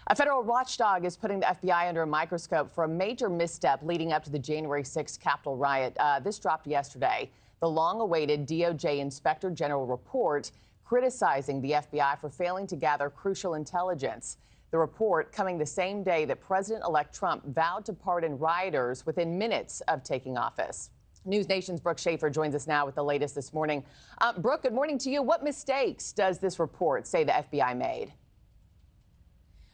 A federal watchdog is putting the FBI under a microscope for a major misstep leading up to the January 6th Capitol riot. This dropped yesterday. The long-awaited DOJ Inspector General report criticizing the FBI for failing to gather crucial intelligence. The report coming the same day that President-elect Trump vowed to pardon rioters within minutes of taking office. NewsNation's Brooke Schaefer joins us now with the latest this morning. Brooke, good morning to you. What mistakes does this report say the FBI made?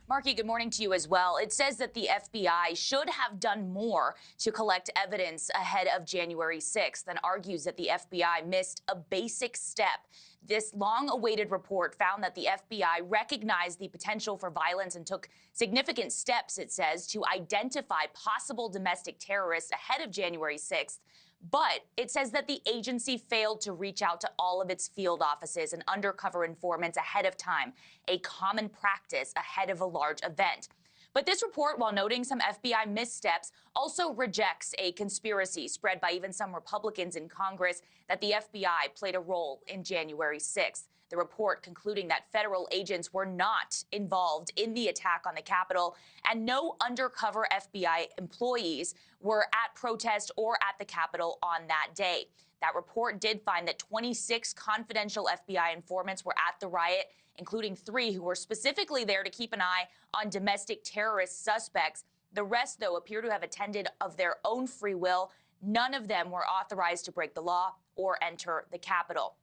Markie, good morning to you as well. It says that the FBI should have done more to collect evidence ahead of January 6th and argues that the FBI missed a basic step. This long-awaited report found that the FBI recognized the potential for violence and took significant steps, it says, to identify possible domestic terrorists ahead of January 6th. But it says that the agency failed to reach out to all of its field offices and undercover informants ahead of time, a common practice ahead of a large event. But this report, while noting some FBI missteps, also rejects a conspiracy spread by even some Republicans in Congress that the FBI played a role in January 6th. The report concluding that federal agents were not involved in the attack on the Capitol and no undercover FBI employees were at protest or at the Capitol on that day. That report did find that 26 confidential FBI informants were at the riot, including 3 who were specifically there to keep an eye on domestic terrorist suspects. The rest, though, appear to have attended of their own free will. None of them were authorized to break the law or enter the Capitol.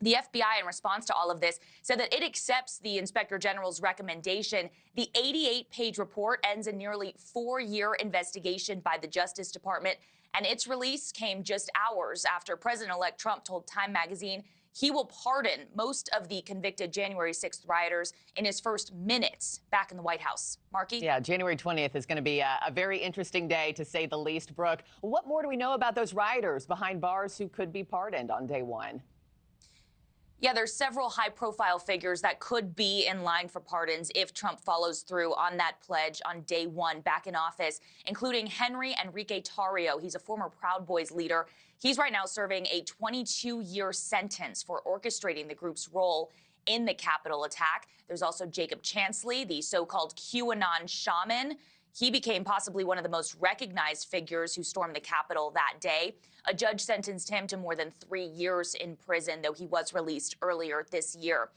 The FBI, in response to all of this, said that it accepts the Inspector General's recommendation. The 88-page report ends a nearly 4-year investigation by the Justice Department, and its release came just hours after President-elect Trump told Time magazine he will pardon most of the convicted January 6th rioters in his first minutes back in the White House. Markie? Yeah, January 20th is going to be a very interesting day, to say the least. Brooke, what more do we know about those rioters behind bars who could be pardoned on day one? Yeah, there's several high-profile figures that could be in line for pardons if Trump follows through on that pledge on day one back in office, including Henry Enrique Tarrio. He's a former Proud Boys leader. He's right now serving a 22-year sentence for orchestrating the group's role in the Capitol attack. There's also Jacob Chansley, the so-called QAnon shaman. He became possibly one of the most recognized figures who stormed the Capitol that day. A judge sentenced him to more than 3 years in prison, though he was released earlier this year.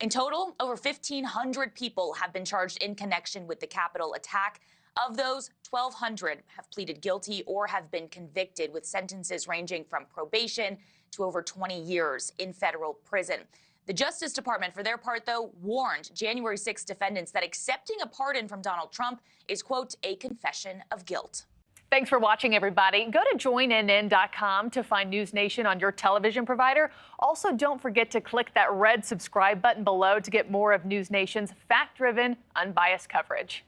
In total, over 1,500 people have been charged in connection with the Capitol attack. Of those, 1,200 have pleaded guilty or have been convicted, with sentences ranging from probation to over 20 years in federal prison. The Justice Department, for their part, though, warned January 6 defendants that accepting a pardon from Donald Trump is, quote, a confession of guilt. Thanks for watching, everybody. Go to joinnn.com to find NewsNation on your television provider. Also, don't forget to click that red subscribe button below to get more of NewsNation's fact-driven, unbiased coverage.